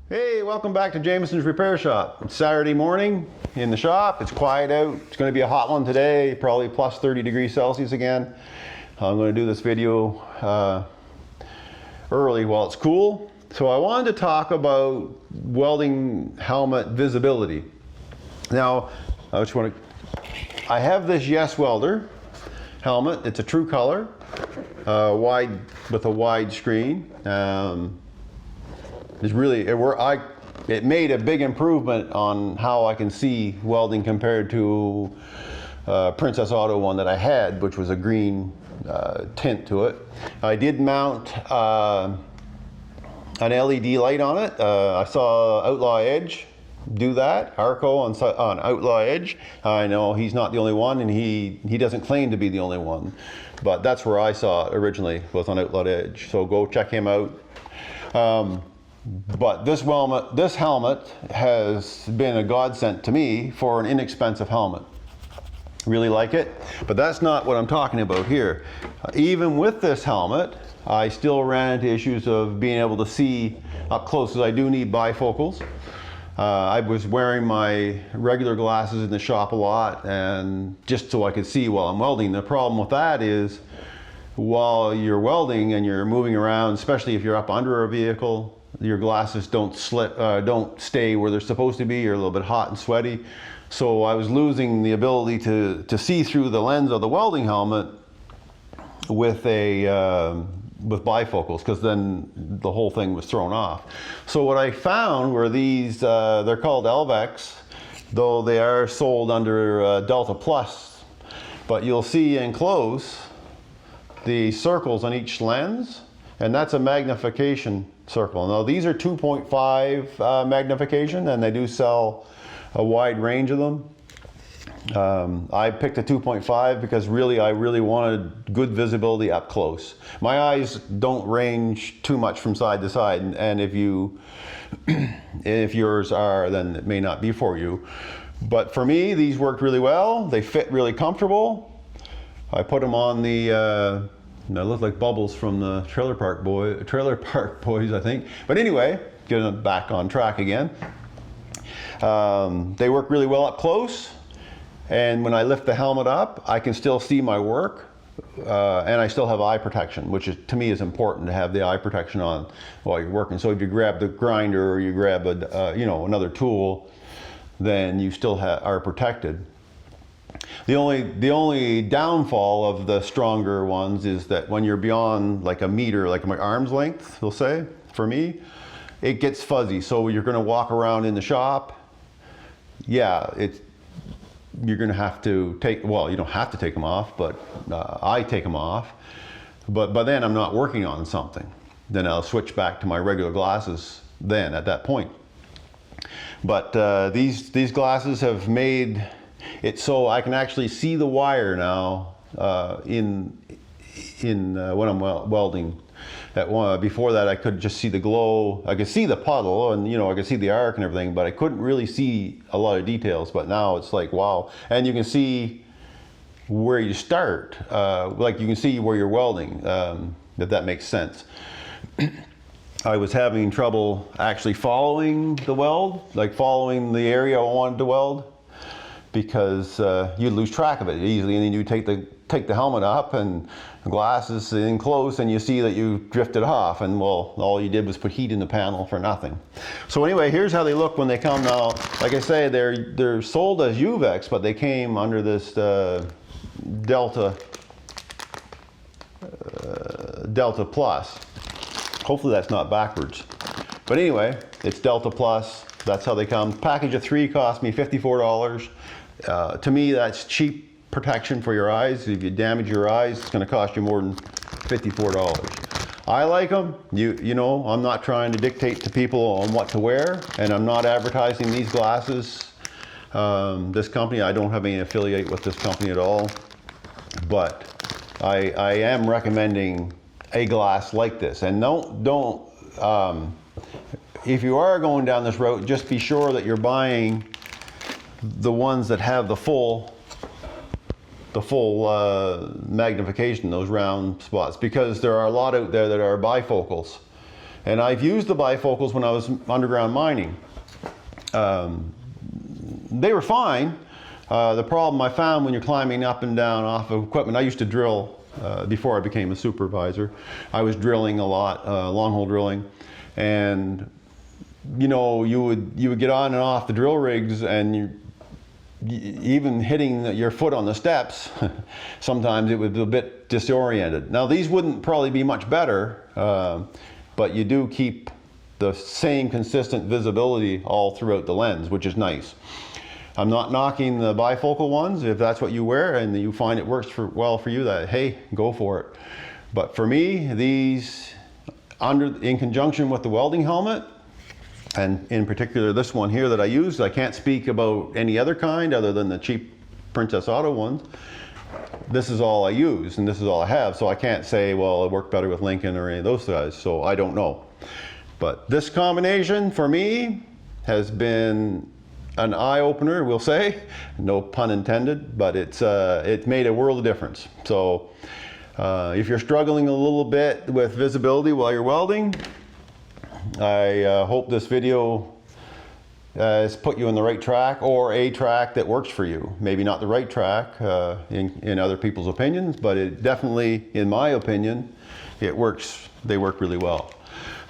Hey, welcome back to Jameson's Repair Shop. It's Saturday morning in the shop. It's quiet out. It's going to be a hot one today, probably plus 30 degrees Celsius again. I'm going to do this video early while it's cool. So I wanted to talk about welding helmet visibility. Now, I have this Yes Welder helmet. It's a true color, with a wide screen. It made a big improvement on how I can see welding compared to Princess Auto one that I had, which was a green tint to it. I did mount an LED light on it. I saw Outlaw Edge do that, Arco on Outlaw Edge. I know he's not the only one, and he doesn't claim to be the only one, but that's where I saw it originally, was on Outlaw Edge. So go check him out. But this helmet has been a godsend to me for an inexpensive helmet. Really like it, but that's not what I'm talking about here. Even with this helmet, I still ran into issues of being able to see up close, because I do need bifocals. I was wearing my regular glasses in the shop a lot, and just so I could see while I'm welding. The problem with that is, while you're welding and you're moving around, especially if you're up under a vehicle, your glasses don't stay where they're supposed to be. You're a little bit hot and sweaty. So I was losing the ability to see through the lens of the welding helmet with bifocals, because then the whole thing was thrown off. So what I found were these, they're called Elvex, though they are sold under Delta Plus. But you'll see in close the circles on each lens, and that's a magnification circle. Now these are 2.5 magnification, and they do sell a wide range of them. I picked a 2.5 because I really wanted good visibility up close. My eyes don't range too much from side to side, and if yours are, then it may not be for you. But for me, these worked really well. They fit really comfortable. I put them on the they look like bubbles from the Trailer Park Boys, I think. But anyway, getting them back on track again. They work really well up close, and when I lift the helmet up, I can still see my work, and I still have eye protection, which to me is important, to have the eye protection on while you're working. So if you grab the grinder or you grab another tool, then you still are protected. The only downfall of the stronger ones is that when you're beyond like a meter, like my arm's length, they'll say, for me, it gets fuzzy. So you're going to walk around in the shop. Yeah, you're going to have to you don't have to take them off, but I take them off. But by then I'm not working on something. Then I'll switch back to my regular glasses then at that point. But these glasses have made it so I can actually see the wire now when I'm welding. Before that, I could just see the glow. I could see the puddle, and I could see the arc and everything, but I couldn't really see a lot of details. But now it's like, wow. And you can see where you start, like you can see where you're welding, if that makes sense. I was having trouble actually following the weld, like following the area I wanted to weld, because you'd lose track of it easily, and then you take the helmet up and glasses in close, and you see that you drifted off, and well, all you did was put heat in the panel for nothing. So anyway, here's how they look when they come now. Like I say, they're sold as Elvex, but they came under this Delta Plus. Hopefully that's not backwards. But anyway, it's Delta Plus. That's how they come. Package of 3 cost me $54. To me, that's cheap protection for your eyes. If you damage your eyes, it's going to cost you more than $54. I like them. I'm not trying to dictate to people on what to wear, and I'm not advertising these glasses. This company, I don't have any affiliate with this company at all, but I am recommending a glass like this. And if you are going down this route, just be sure that you're buying the ones that have the full magnification, those round spots, because there are a lot out there that are bifocals, And I've used the bifocals when I was underground mining. They were fine. The problem I found when you're climbing up and down off of equipment, I used to drill before I became a supervisor. I was drilling a lot, long hole drilling, and you know, you would get on and off the drill rigs, and even hitting your foot on the steps, sometimes it was a bit disoriented. Now these wouldn't probably be much better, but you do keep the same consistent visibility all throughout the lens, which is nice. I'm not knocking the bifocal ones. If that's what you wear and you find it works well for you, that hey, go for it. But for me, these, in conjunction with the welding helmet, and in particular this one here that I use, I can't speak about any other kind other than the cheap Princess Auto ones. This is all I use and this is all I have, so I can't say, well, it worked better with Lincoln or any of those guys, so I don't know. But this combination for me has been an eye-opener, we'll say, no pun intended, but it's made a world of difference. So if you're struggling a little bit with visibility while you're welding, I hope this video has put you on the right track, or a track that works for you. Maybe not the right track in other people's opinions, but it definitely, in my opinion, it works. They work really well.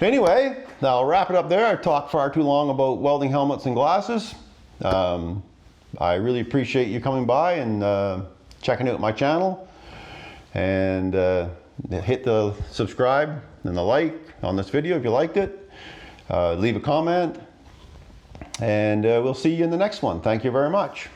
Anyway, I'll wrap it up there. I talked far too long about welding helmets and glasses. I really appreciate you coming by and checking out my channel, and hit the subscribe and the like on this video if you liked it. Leave a comment, and we'll see you in the next one. Thank you very much.